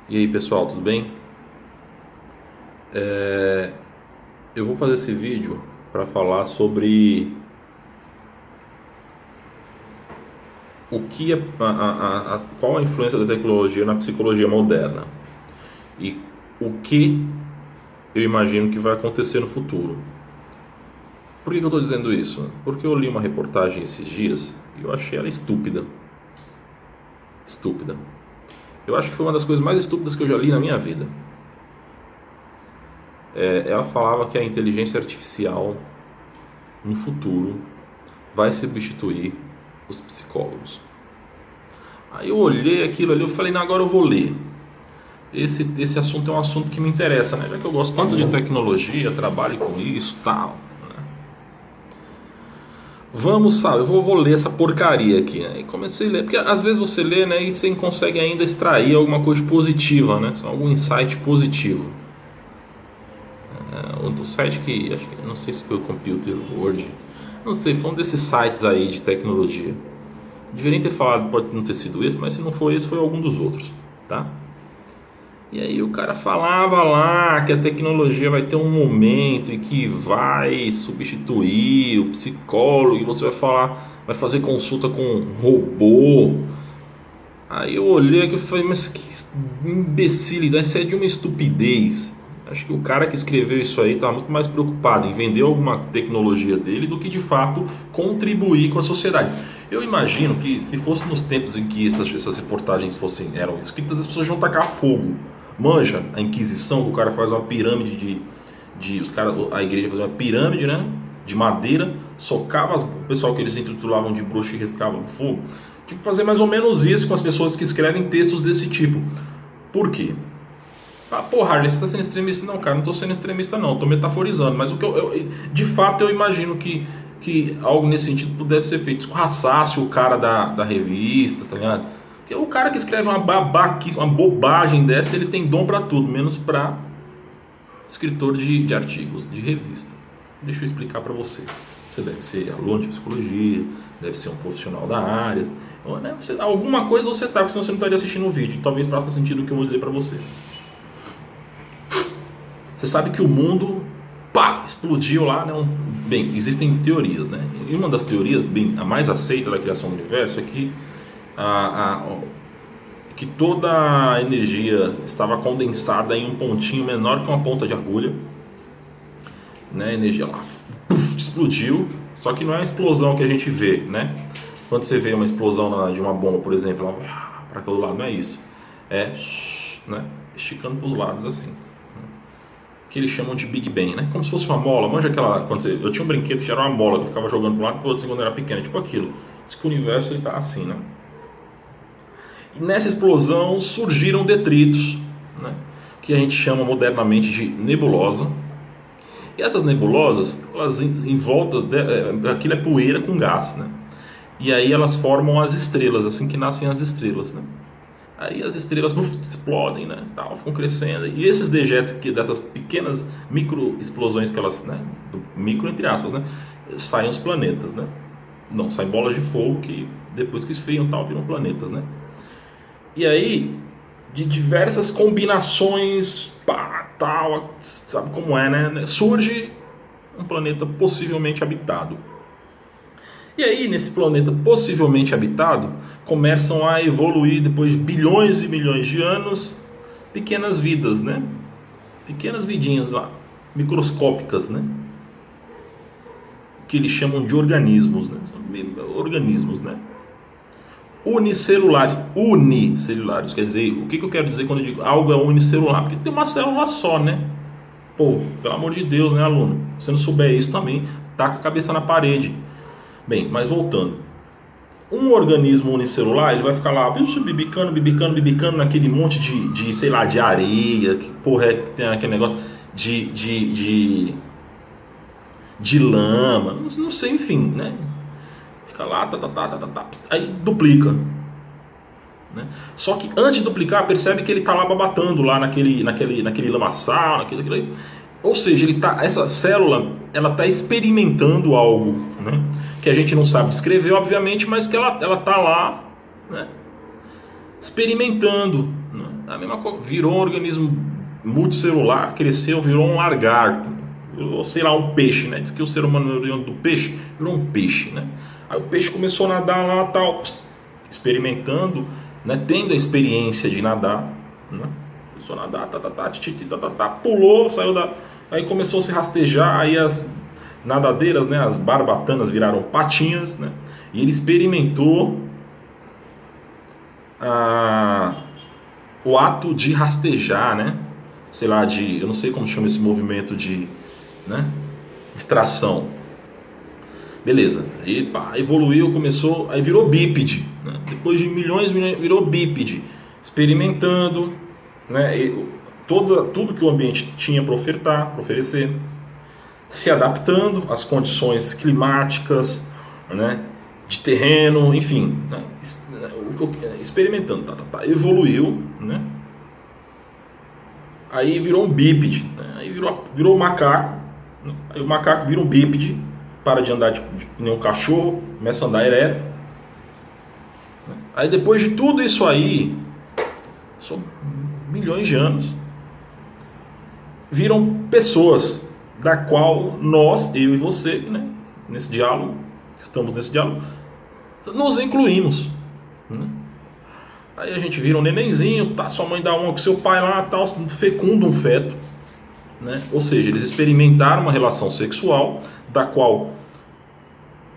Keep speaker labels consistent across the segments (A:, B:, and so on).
A: E aí pessoal, tudo bem? Eu vou fazer esse vídeo para falar sobre o que qual a influência da tecnologia na psicologia moderna e o que eu imagino que vai acontecer no futuro. Por que eu estou dizendo isso? Porque eu li uma reportagem esses dias e eu achei ela estúpida. Estúpida. Eu acho que foi uma das coisas mais estúpidas que eu já li na minha vida. Ela falava que a inteligência artificial no futuro vai substituir os psicólogos. Aí eu olhei aquilo ali, eu falei, não, agora eu vou ler. Esse assunto é um assunto que me interessa, né? Já que eu gosto tanto de tecnologia, trabalho com isso, tal. Né? Eu vou ler essa porcaria aqui, né? E comecei a ler, porque às vezes você lê, né, e você consegue ainda extrair alguma coisa positiva, né? Algum insight positivo. Do site que, acho que, não sei se foi o Computer World, não sei, foi um desses sites aí de tecnologia. Deveria ter falado, pode não ter sido esse, mas se não foi esse, foi algum dos outros, tá? E aí o cara falava lá que a tecnologia vai ter um momento em que vai substituir o psicólogo e você vai fazer consulta com um robô. Aí eu olhei aqui e falei, mas que imbecilidade, isso é de uma estupidez. Acho que o cara que escreveu isso aí está muito mais preocupado em vender alguma tecnologia dele do que de fato contribuir com a sociedade. Eu imagino que se fosse nos tempos em que essas reportagens eram escritas, as pessoas iam tacar fogo. Manja a Inquisição, que o cara faz uma pirâmide a igreja fazia uma pirâmide, né, de madeira, socava o pessoal que eles intitulavam de bruxo e riscava no fogo. Tinha que fazer mais ou menos isso com as pessoas que escrevem textos desse tipo. Por quê? Ah, porra, Harley, você está sendo extremista? Não, cara, não estou sendo extremista não, estou metaforizando. Mas o que de fato eu imagino que algo nesse sentido pudesse ser feito. Escorraçasse o cara da revista, tá ligado? Porque o cara que escreve uma babaquice, uma bobagem dessa, ele tem dom para tudo, menos para escritor de artigos, de revista. Deixa eu explicar para você. Você deve ser aluno de psicologia, deve ser um profissional da área, ou, né, alguma coisa você tá, porque senão você não estaria assistindo o vídeo. Talvez faça sentido o que eu vou dizer para você. Você sabe que o mundo, explodiu lá, né? Bem, existem teorias, né? E uma das teorias, bem, a mais aceita da criação do universo é que, que toda a energia estava condensada em um pontinho menor que uma ponta de agulha, né? A energia lá explodiu, só que não é a explosão que a gente vê, né? Quando você vê uma explosão de uma bomba, por exemplo, para todo lado, não é isso. É, né? Esticando para os lados assim. Que eles chamam de Big Bang, né? Como se fosse uma mola. Manja aquela. Eu tinha um brinquedo que era uma mola que eu ficava jogando para um lado e para o outro assim, quando eu era pequeno, tipo aquilo. Diz que o universo está assim, né? E nessa explosão surgiram detritos, né? Que a gente chama modernamente de nebulosa. E essas nebulosas, elas em volta aquilo é poeira com gás, né? E aí elas formam as estrelas, assim que nascem as estrelas, né? Aí as estrelas explodem, né, tal, ficam crescendo. E esses dejetos dessas pequenas micro explosões que elas, né, micro entre aspas, né, saem os planetas, né? Não, saem bolas de fogo que depois que esfriam tal viram planetas, né? E aí de diversas combinações, tal, sabe como é, né? Surge um planeta possivelmente habitado. E aí, nesse planeta possivelmente habitado, começam a evoluir, depois de bilhões e milhões de anos, pequenas vidas, né? Pequenas vidinhas lá, microscópicas, né? Que eles chamam de organismos, né? Organismos, né? Unicelulares, quer dizer, o que eu quero dizer quando eu digo algo é unicelular? Porque tem uma célula só, né? Pô, pelo amor de Deus, né, aluno? Se não souber isso também, taca a cabeça na parede. Bem, mas voltando, um organismo unicelular, ele vai ficar lá bibicando naquele monte sei lá, de areia, que porra é que tem aquele negócio de lama, não sei, enfim, né? Fica lá, aí duplica, né? Só que antes de duplicar, percebe que ele tá lá babatando lá naquele lamaçal, naquilo aí. Ou seja, essa célula, ela está experimentando algo, né, que a gente não sabe descrever, obviamente, mas que ela está lá, né, experimentando, né, A mesma coisa, virou um organismo multicelular, cresceu, virou um lagarto, ou sei lá, um peixe, né? Diz que o ser humano é oriundo do peixe, virou um peixe, né? Aí o peixe começou a nadar lá, tal, experimentando, né? Tendo a experiência de nadar, né? Começou a nadar, pulou, saiu da... Aí começou a se rastejar, aí as nadadeiras, né? As barbatanas viraram patinhas, né? E ele experimentou o ato de rastejar, né? Sei lá, eu não sei como chama esse movimento né? De tração. Beleza, aí pá, evoluiu, começou, aí virou bípede, né? Depois de milhões, virou bípede, experimentando, né? Tudo que o ambiente tinha para oferecer, se adaptando às condições climáticas, né? De terreno, enfim, né? Experimentando, evoluiu, né? Aí virou um bípede, né? Aí virou um macaco, né? Aí o macaco vira um bípede, para de andar de nem um cachorro, começa a andar ereto, né? Aí depois de tudo isso aí, são milhões de anos, viram pessoas, da qual nós, eu e você, né? Nesse diálogo, estamos nesse diálogo, nos incluímos, né? Aí a gente vira um nenenzinho, tá, sua mãe dá uma com seu pai lá, tal, fecunda um feto, né? Ou seja, eles experimentaram uma relação sexual da qual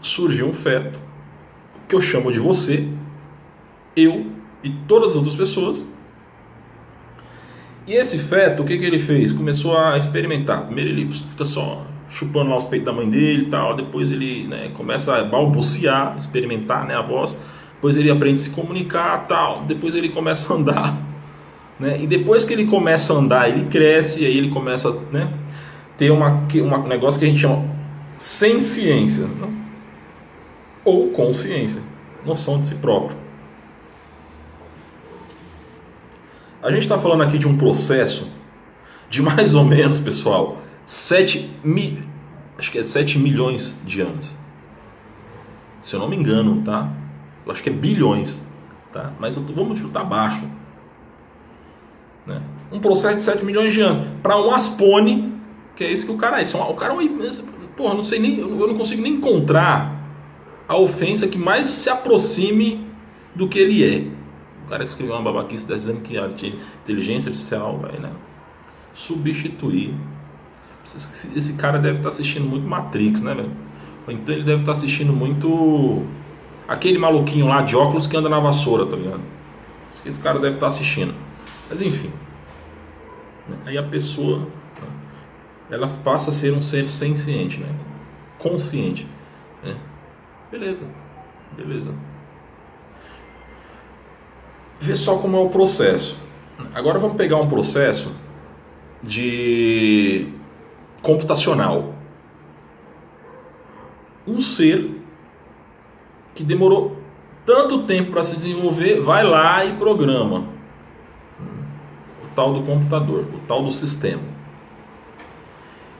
A: surgiu um feto, que eu chamo de você, eu e todas as outras pessoas. E esse feto, o que ele fez? Começou a experimentar. Primeiro ele fica só chupando lá os peitos da mãe dele e tal, depois ele, né, começa a balbuciar, experimentar, né, a voz. Depois ele aprende a se comunicar, tal. Depois ele começa a andar, né? E depois que ele começa a andar, ele cresce e aí ele começa, né, ter um negócio que a gente chama senciência, né? Ou consciência, noção de si próprio. A gente está falando aqui de um processo de mais ou menos, pessoal, 7 milhões de anos. Se eu não me engano, tá? Eu acho que é bilhões, tá? Mas vamos chutar baixo, né? Um processo de 7 milhões de anos para um aspone, que é esse que o cara é. O cara, porra, não sei nem, eu não consigo nem encontrar a ofensa que mais se aproxime do que ele é. O cara que escreveu uma babaquice está dizendo que a inteligência artificial vai, né, substituir. Esse cara deve estar assistindo muito Matrix, né, velho? Ou então ele deve estar assistindo muito aquele maluquinho lá de óculos que anda na vassoura, tá ligado? Esse cara deve estar assistindo. Mas enfim, aí a pessoa, ela passa a ser um ser senciente, né? Consciente, né? Beleza. Vê só como é o processo. Agora vamos pegar um processo de computacional. Um ser que demorou tanto tempo para se desenvolver, vai lá e programa o tal do computador, o tal do sistema.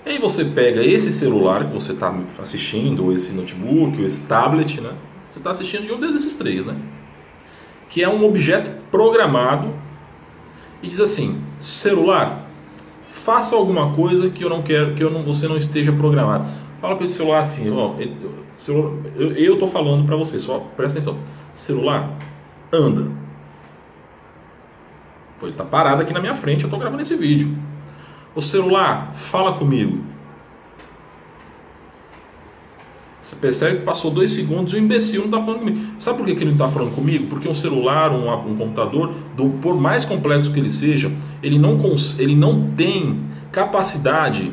A: E aí você pega esse celular que você está assistindo, ou esse notebook, ou esse tablet, né? Você está assistindo de um desses três, né? Que é um objeto programado e diz assim: celular, faça alguma coisa que eu não quero, que você não esteja programado. Fala para esse celular assim, ó, eu tô falando para você, só presta atenção. Celular, anda. Pô, ele tá parado aqui na minha frente, eu tô gravando esse vídeo. O celular, fala comigo. Você percebe que passou 2 segundos e o imbecil não está falando comigo. Sabe por que ele não está falando comigo? Porque um celular, um computador, por mais complexo que ele seja, ele não tem capacidade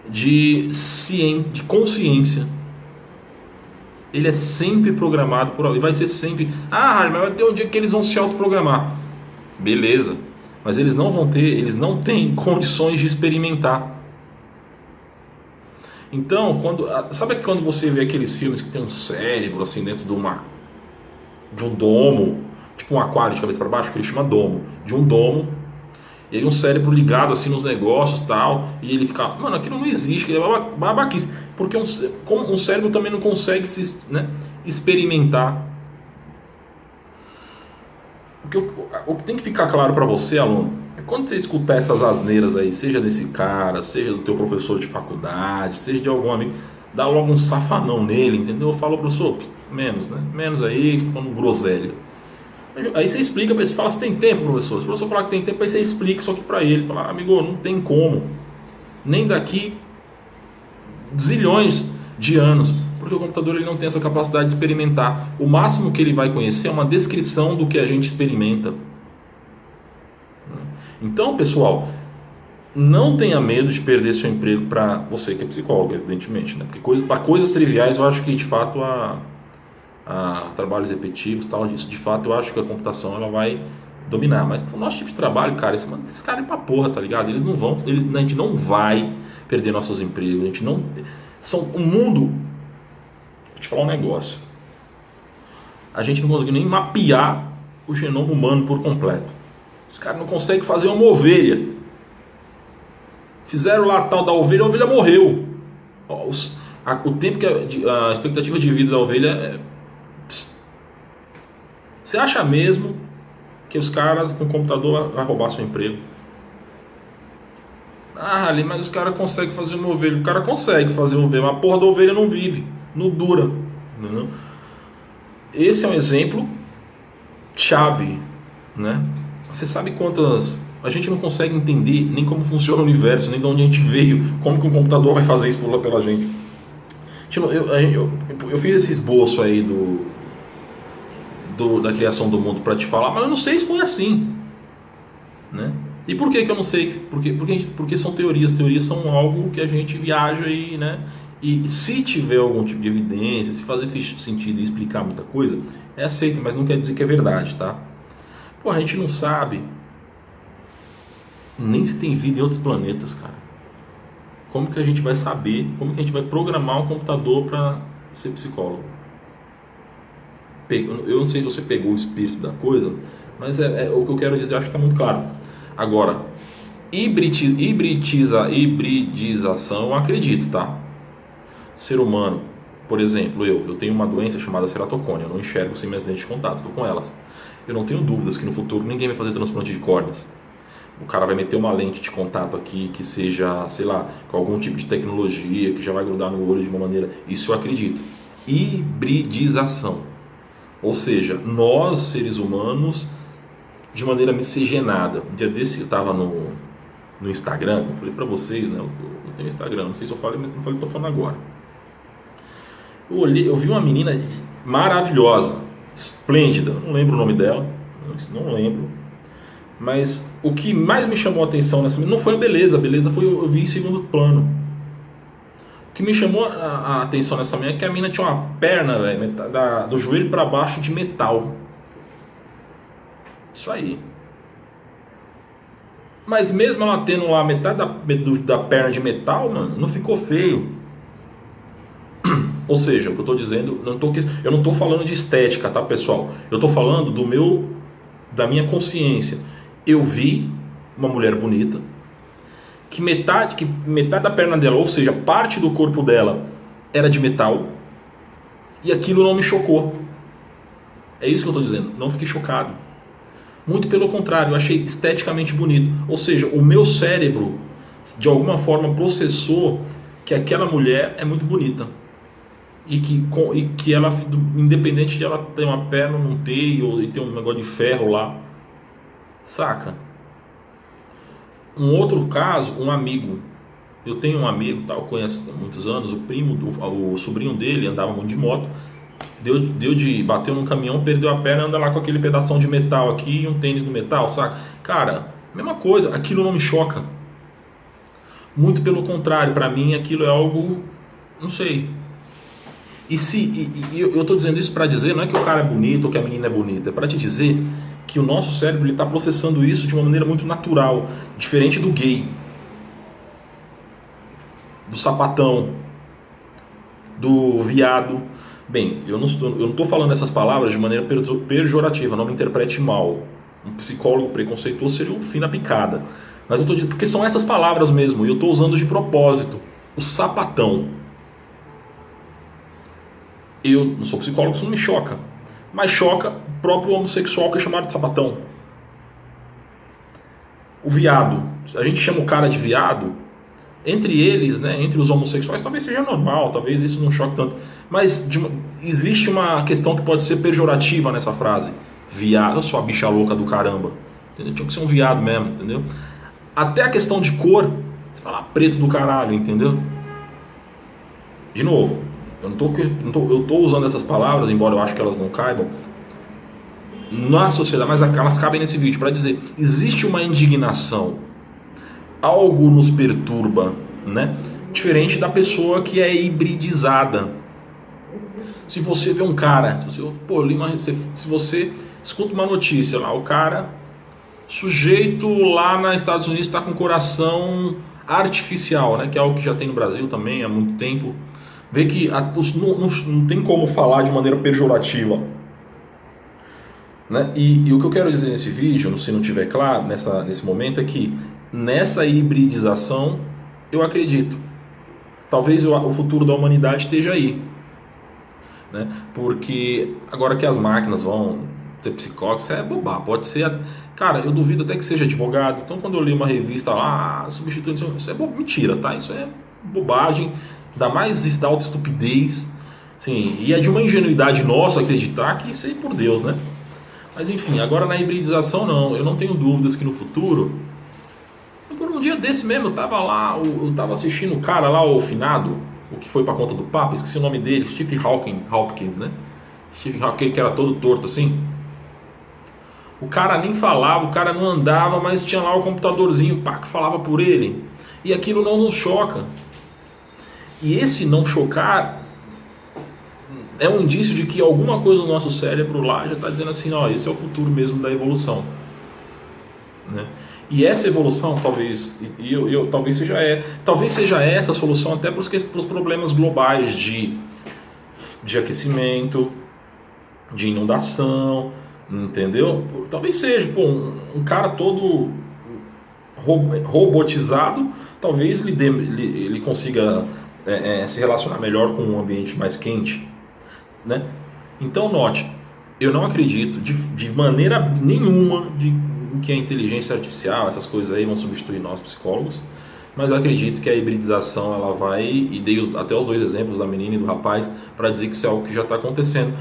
A: de consciência. Ele é sempre programado por alguém. Vai ser sempre. Mas vai ter um dia que eles vão se autoprogramar. Beleza. Mas eles não têm condições de experimentar. Então, sabe quando você vê aqueles filmes que tem um cérebro assim dentro de um domo, tipo um aquário de cabeça para baixo, que ele chama domo, de um domo, e aí um cérebro ligado assim nos negócios e tal, e ele fica, mano, aquilo não existe, aquilo é babaquice, porque um cérebro também não consegue experimentar. O que tem que ficar claro para você, aluno, é quando você escutar essas asneiras aí, seja desse cara, seja do teu professor de faculdade, seja de algum amigo, dá logo um safanão nele, entendeu? Eu falo, professor, menos, né? Menos aí, você tá falando groselha. Aí você explica para ele, você fala, você tem tempo, professor? Se o professor falar que tem tempo, aí você explica isso aqui para ele. Fala, amigo, não tem como. Nem daqui zilhões de anos. Porque o computador ele não tem essa capacidade de experimentar. O máximo que ele vai conhecer é uma descrição do que a gente experimenta. Então, pessoal, não tenha medo de perder seu emprego para você que é psicólogo, evidentemente. Né? Porque para coisas triviais eu acho que de fato a trabalhos repetitivos, tal, isso de fato eu acho que a computação ela vai dominar, mas pro nosso tipo de trabalho, cara, esses caras é pra porra, tá ligado? Eles não vão, a gente não vai perder nossos empregos, a gente não são um mundo. Vou te falar um negócio. A gente não conseguiu nem mapear o genoma humano por completo. Os caras não conseguem fazer uma ovelha. Fizeram lá a tal da ovelha, a ovelha morreu. O tempo que a expectativa de vida da ovelha é. Você acha mesmo que os caras com computador vão roubar seu emprego? Ah, ali, mas os caras conseguem fazer uma ovelha. O cara consegue fazer uma ovelha, mas a porra da ovelha não vive, não dura. Não. Esse é um exemplo chave, né? Você sabe quantas... A gente não consegue entender nem como funciona o universo, nem de onde a gente veio, como que um computador vai fazer isso pela gente. Eu fiz esse esboço aí da criação do mundo para te falar, mas eu não sei se foi assim, né? E por que eu não sei? Porque são teorias. Teorias são algo que a gente viaja e, né? E se tiver algum tipo de evidência, se fazer sentido e explicar muita coisa, é aceito, mas não quer dizer que é verdade, tá? Pô, a gente não sabe nem se tem vida em outros planetas, cara. Como que a gente vai saber? Como que a gente vai programar um computador para ser psicólogo? Eu não sei se você pegou o espírito da coisa, mas o que eu quero dizer, acho que está muito claro. Agora, hibridização, eu acredito, tá? Ser humano, por exemplo, eu tenho uma doença chamada ceratocone, eu não enxergo sem minhas lentes de contato, estou com elas. Eu não tenho dúvidas que no futuro ninguém vai fazer transplante de córneas. O cara vai meter uma lente de contato aqui que seja, sei lá, com algum tipo de tecnologia que já vai grudar no olho de uma maneira. Isso eu acredito. Hibridização. Ou seja, nós, seres humanos, de maneira miscigenada. Um dia desse eu estava no Instagram, eu falei para vocês, né? Eu tenho Instagram, não sei se eu falei, mas não falei, estou falando agora. Eu vi uma menina maravilhosa, esplêndida, não lembro o nome dela, não lembro. Mas o que mais me chamou a atenção nessa menina não foi a beleza foi eu vi em segundo plano. O que me chamou a atenção nessa menina é que a menina tinha uma perna, véio, do joelho para baixo de metal. Isso aí. Mas mesmo ela tendo lá metade da perna de metal, mano, não ficou feio. Ou seja, o que eu estou dizendo, eu não estou falando de estética, tá, pessoal? Eu estou falando da minha consciência. Eu vi uma mulher bonita que metade da perna dela, ou seja, parte do corpo dela era de metal, e aquilo não me chocou. É isso que eu estou dizendo, não fiquei chocado. Muito pelo contrário, eu achei esteticamente bonito. Ou seja, o meu cérebro de alguma forma processou que aquela mulher é muito bonita. E que ela, independente de ela ter uma perna ou não ter, ou ter um negócio de ferro lá, saca? Um outro caso, um amigo. Eu tenho um amigo, eu conheço há muitos anos, o sobrinho dele andava muito de moto, bateu num caminhão, perdeu a perna, anda lá com aquele pedação de metal aqui e um tênis no metal, saca? Cara, mesma coisa, aquilo não me choca. Muito pelo contrário, pra mim aquilo é algo, não sei. Eu tô dizendo isso pra dizer, não é que o cara é bonito ou que a menina é bonita, é pra te dizer que o nosso cérebro está processando isso de uma maneira muito natural, diferente do gay, do sapatão, do viado. Bem, eu não estou falando essas palavras de maneira pejorativa, não me interprete mal. Um psicólogo preconceituoso seria o fim da picada. Mas eu estou dizendo, porque são essas palavras mesmo, e eu estou usando de propósito. O sapatão. Eu não sou psicólogo, isso não me choca. Mas choca próprio homossexual que é chamado de sapatão. O viado, a gente chama o cara de viado, entre eles, né, entre os homossexuais, talvez seja normal, talvez isso não choque tanto, mas existe uma questão que pode ser pejorativa nessa frase. Viado, sua bicha louca do caramba. Entendeu? Tinha que ser um viado mesmo, entendeu? Até a questão de cor, você fala preto do caralho, entendeu? De novo, eu tô usando essas palavras, embora eu acho que elas não caibam na sociedade, mas elas cabem nesse vídeo para dizer, existe uma indignação, algo nos perturba, né? Diferente da pessoa que é hibridizada. Se você vê um cara, se você escuta uma notícia lá, o cara, sujeito lá nos Estados Unidos está com coração artificial, né? Que é algo que já tem no Brasil também há muito tempo. Vê que não tem como falar de maneira pejorativa, né? E o que eu quero dizer nesse vídeo, se não estiver claro nesse momento, é que nessa hibridização eu acredito. Talvez o futuro da humanidade esteja aí, né? Porque agora que as máquinas vão ser psicólogos, isso é bobagem. Pode ser. Cara, eu duvido até que seja advogado. Então quando eu li uma revista lá, substituindo, isso é mentira, tá? Isso é bobagem. Ainda mais da alta estupidez. Sim, e é de uma ingenuidade nossa acreditar que isso aí por Deus, né? Mas enfim, agora na hibridização não. Eu não tenho dúvidas que no futuro. Por um dia desse mesmo, eu tava lá, eu tava assistindo o cara lá, o finado, o que foi pra conta do Papa, esqueci o nome dele, Stephen Hawking, né? Stephen Hawking, que era todo torto assim. O cara nem falava, o cara não andava, mas tinha lá o computadorzinho, pá, que falava por ele. E aquilo não nos choca. E esse não chocar é um indício de que alguma coisa no nosso cérebro lá já está dizendo assim, ó, esse é o futuro mesmo da evolução, né? E essa evolução talvez seja essa a solução até para os problemas globais de aquecimento, de inundação, entendeu? Talvez seja, um cara todo robotizado, talvez ele consiga se relacionar melhor com um ambiente mais quente, né? Então note, eu não acredito de maneira nenhuma que a inteligência artificial, essas coisas aí vão substituir nós psicólogos, mas eu acredito que a hibridização ela vai, e dei até os dois exemplos da menina e do rapaz para dizer que isso é algo que já está acontecendo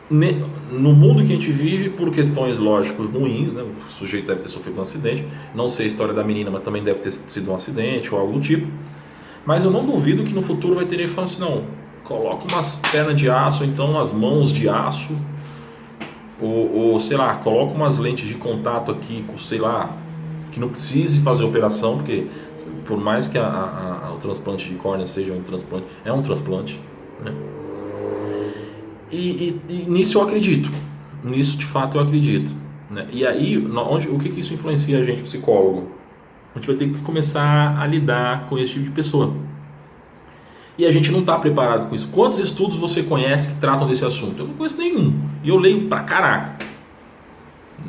A: no mundo que a gente vive, por questões lógicas ruins, né? O sujeito deve ter sofrido um acidente, não sei a história da menina, mas também deve ter sido um acidente ou algo do tipo, mas eu não duvido que no futuro vai ter ele falando assim, não, coloca umas pernas de aço, ou então umas mãos de aço, ou sei lá, coloca umas lentes de contato aqui, sei lá, que não precise fazer operação, porque por mais que o transplante de córnea seja um transplante, é um transplante, né? E nisso eu acredito, nisso de fato eu acredito, né? E aí, o que isso influencia a gente, psicólogo? A gente vai ter que começar a lidar com esse tipo de pessoa. E a gente não está preparado com isso. Quantos estudos você conhece que tratam desse assunto? Eu não conheço nenhum. E eu leio pra caraca.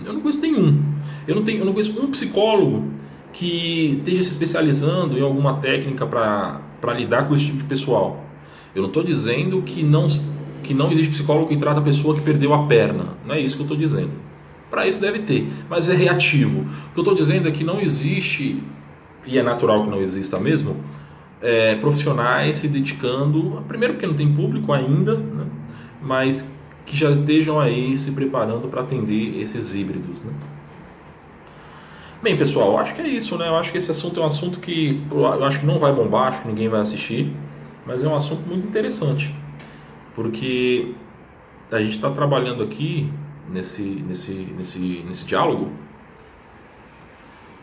A: Eu não conheço nenhum. Eu não conheço um psicólogo que esteja se especializando em alguma técnica para lidar com esse tipo de pessoal. Eu não estou dizendo que não existe psicólogo que trata a pessoa que perdeu a perna. Não é isso que eu estou dizendo. Para isso deve ter, mas é reativo. O que eu estou dizendo é que não existe, e é natural que não exista mesmo, profissionais se dedicando, primeiro porque não tem público ainda, né? Mas que já estejam aí se preparando para atender esses híbridos, né? Bem, pessoal, eu acho que é isso, né? Eu acho que esse assunto é um assunto que eu acho que não vai bombar, acho que ninguém vai assistir, mas é um assunto muito interessante, porque a gente está trabalhando aqui nesse diálogo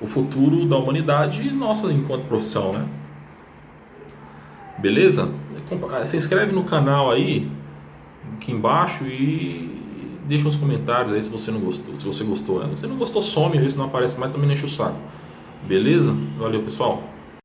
A: o futuro da humanidade e nossa enquanto profissão, né? Beleza? Se inscreve no canal aí, aqui embaixo, e deixa uns comentários aí se você não gostou, se você gostou, né? Se você não gostou, some, vê se não aparece mais, também não enche o saco. Beleza? Valeu, pessoal!